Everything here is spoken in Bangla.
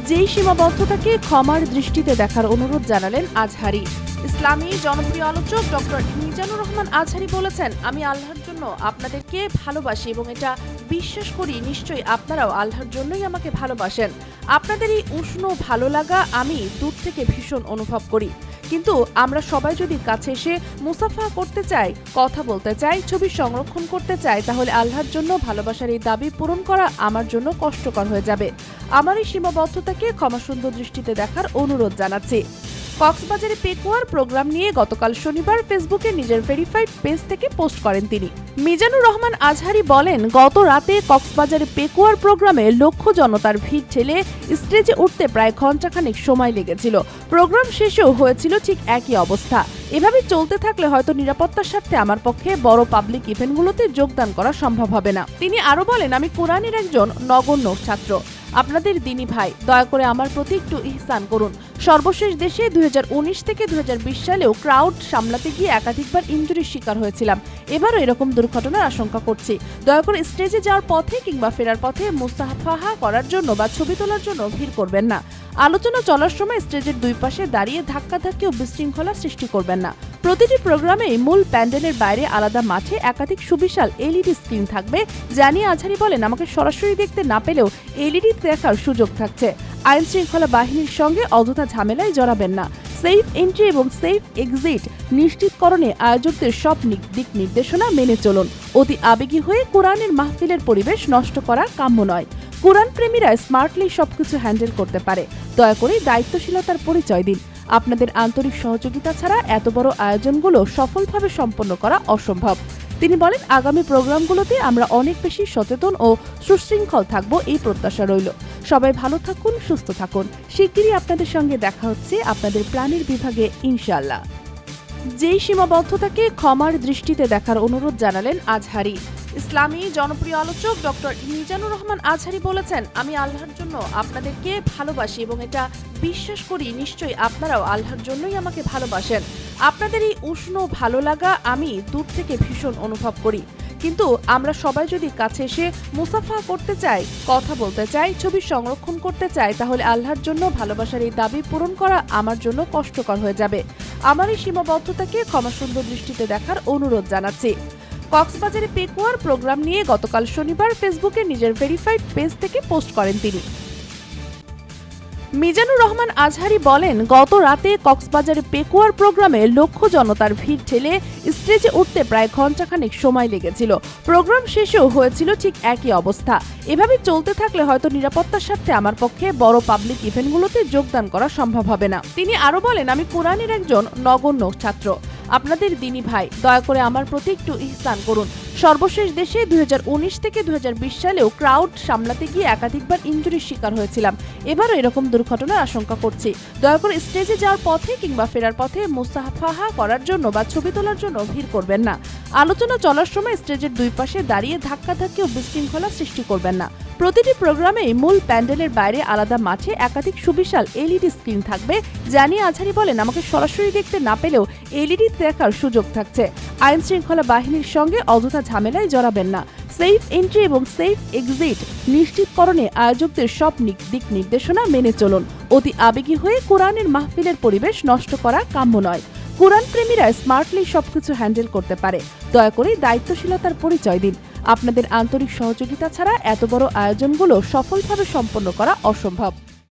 যেই সীমাবদ্ধতাকে ক্ষমার দৃষ্টিতে দেখার অনুরোধ জানালেন আজহারী। ইসলামী জনপ্রিয় আলোচক ডক্টর মিজানুর রহমান আজহারী বলেছেন, আমি আল্লাহর জন্য আপনাদেরকে ভালোবাসি এবং এটা বিশ্বাস করি নিশ্চয়ই আপনারাও আল্লাহর জন্যই আমাকে ভালোবাসেন। আপনাদের এই উষ্ণ ভালো লাগা আমি দূর থেকে ভীষণ অনুভব করি, কিন্তু আমরা সবাই যদি কাছে এসে মুসাফা করতে চাই, কথা বলতে চাই, ছবি সংরক্ষণ করতে চাই, তাহলে আল্লাহর জন্য ভালোবাসার এই দাবি পূরণ করা আমার জন্য কষ্টকর হয়ে যাবে। আমার এই সীমাবদ্ধতাকে ক্ষমাসুন্দর দৃষ্টিতে দেখার অনুরোধ জানাচ্ছি। কক্সবাজারে পেকুয়ার প্রোগ্রাম নিয়ে গতকাল শনিবার ফেসবুকে নিজের ভেরিফাইড পেজ থেকে পোস্ট করেন তিনি। মিজানুর রহমান আজহারী বলেন, গত রাতে কক্সবাজারে পেকুয়ার প্রোগ্রামে লক্ষ জনতার ভিড় ঠেলে স্টেজে উঠতে প্রায় ঘণ্টাখানেক সময় লেগেছিল। প্রোগ্রাম শেষেও হয়েছিল ঠিক একই অবস্থা। এভাবে চলতে থাকলে হয়তো নিরাপত্তার স্বার্থে আমার পক্ষে বড় পাবলিক ইভেন্টগুলোতে যোগদান করা সম্ভব হবে না। তিনি আরো বলেন, আমি কোরআনের একজন নগণ্য ছাত্র, আপনাদের দিনী ভাই, দয়া করে আমার প্রতি একটু ইহসান করুন। সর্বশেষ দেশে 2019 থেকে 2020 সালেও ক্রাউড সামলাতে গিয়ে একাধিকবার ইনজুরির শিকার হয়েছিলাম। এবারও এরকম দুর্ঘটনার আশঙ্কা করছি। দয়া করে স্টেজে যাওয়ার পথে কিংবা ফেরার পথে মুসাফাহা করার জন্য বা ছবি তোলার জন্য ভিড় করবেন না। আলোচনা চলার সময় স্টেজের দুই পাশে দাঁড়িয়ে ধাক্কাধাক্কি ও বিশৃঙ্খলা সৃষ্টি করবেন না। প্রতিটি প্রোগ্রামেই মূল প্যান্ডেলের বাইরে আলাদা মাঠে একাধিক সুবিশাল এলইডি স্ক্রিন থাকবে। জানিয়ে আজহারী বলেন, আমাকে সরাসরি দেখতে না পেলেও এলইডি দেখার সুযোগ থাকছে। আইন শৃঙ্খলা বাহিনীর সঙ্গে অযথা ঝামেলায় জড়াবেন না। সেফ এন্ট্রি এবং সেফ এক্সিট নিশ্চিতকরণে আয়োজকদের সব দিক নির্দেশনা মেনে চলুন। অতি আবেগী হয়ে কোরআনের মাহফিলের পরিবেশ নষ্ট করা কাম্য নয়। কোরআন প্রেমীরা স্মার্টলি সবকিছু হ্যান্ডেল করতে পারে। দয়া করে দায়িত্বশীলতার পরিচয় দিন। আপনাদের আন্তরিক সহযোগিতা ছাড়া এত বড় আয়োজনগুলো সফলভাবে সম্পন্ন করা অসম্ভব। তিনি বলেন, আগামী প্রোগ্রামগুলোতে আমরা অনেক বেশি সচেতন ও সুশৃঙ্খল থাকব, এই প্রত্যাশা রইল। সবাই ভালো থাকুন, সুস্থ থাকুন। শিগগিরই আপনাদের সঙ্গে দেখা হচ্ছে আপনাদের প্রাণীর বিভাগে, ইনশাআল্লাহ। যেই সীমাবদ্ধতাকে ক্ষমার দৃষ্টিতে দেখার অনুরোধ জানালেন আজহারী। ইসলামী জনপ্রিয় আলোচক ডক্টর মিজানুর রহমান আজহারী বলেছেন, আমি আল্লাহর জন্য আপনাদেরকে ভালোবাসি এবং এটা বিশ্বাস করি নিশ্চয়ই আপনারাও আল্লাহর জন্যই আমাকে ভালোবাসেন। আপনাদের এই উষ্ণ ভালো লাগা আমি দূর থেকে ভীষণ অনুভব করি, কিন্তু আমরা সবাই যদি কাছে এসে মুসাফা করতে চাই, কথা বলতে চাই, ছবি সংরক্ষণ করতে চাই, তাহলে আল্লাহর জন্য ভালোবাসার এই দাবি পূরণ করা আমার জন্য কষ্টকর হয়ে যাবে। আমার এই সীমাবদ্ধতাকে ক্ষমাসুন্দর দৃষ্টিতে দেখার অনুরোধ জানাচ্ছি। কক্সবাজারে পেকুয়ার প্রোগ্রাম নিয়ে গতকাল শনিবার ফেসবুকে নিজের ভেরিফাইড পেজ থেকে পোস্ট করেন তিনি। মিজানুর রহমান আজহারী বলেন, গত রাতে কক্সবাজারে পেকুয়ার প্রোগ্রামে লক্ষ জনতার ভিড় ঠেলে স্টেজে উঠতে প্রায় ঘণ্টাখানেক সময় লেগেছিল। প্রোগ্রাম শেষেও হয়েছিল ঠিক একই অবস্থা। এভাবে চলতে থাকলে হয়তো নিরাপত্তার স্বার্থে আমার পক্ষে বড় পাবলিক ইভেন্টগুলোতে যোগদান করা সম্ভব হবে না। তিনি আরো বলেন, আমি কোরআনের একজন নগণ্য ছাত্র, আপনাদের দিনী ভাই, দয়া করে আমার প্রতি একটু ইহসান করুন। সর্বশেষ দেশে 2019 থেকে 2020 সালেও ক্রাউড সামলাতে গিয়ে একাধিকবার ইনজুরির শিকার হয়েছিলাম। এবারও এরকম দুর্ঘটনার আশঙ্কা করছি। দয়া করে স্টেজে যাওয়ার পথে কিংবা ফেরার পথে মুসাফাহা করার জন্য বা ছবি তোলার জন্য ভিড় করবেন না। আলোচনা চলার সময় স্টেজের দুই পাশে দাঁড়িয়ে ধাক্কাধাক্কি ও বিশৃঙ্খলা সৃষ্টি করবেন না। প্রতিটি প্রোগ্রামেই মূল প্যান্ডেলের বাইরে আলাদা মাঠে একাধিক সুবিশাল এলইডি স্ক্রিন থাকবে। জানিয়ে আজহারী বলেন, আমাকে সরাসরি দেখতে না পেলেও এলইডি দেখার সুযোগ থাকছে। আইন শৃঙ্খলা বাহিনীর সঙ্গে অযথা ঝামেলায় জড়াবেন না। সেফ এন্ট্রি এবং সেফ এক্সিট নিশ্চিতকরণে আয়োজকদের সব দিক নির্দেশনা মেনে চলুন। অতি আবেগী হয়ে কোরআনের মাহফিলের পরিবেশ নষ্ট করা কাম্য নয়। কোরআন প্রেমীরা স্মার্টলি সবকিছু হ্যান্ডেল করতে পারে। দয়া করে দায়িত্বশীলতার পরিচয় দিন। আপনাদের আন্তরিক সহযোগিতা ছাড়া এত বড় আয়োজনগুলো সফলভাবে সম্পন্ন করা অসম্ভব।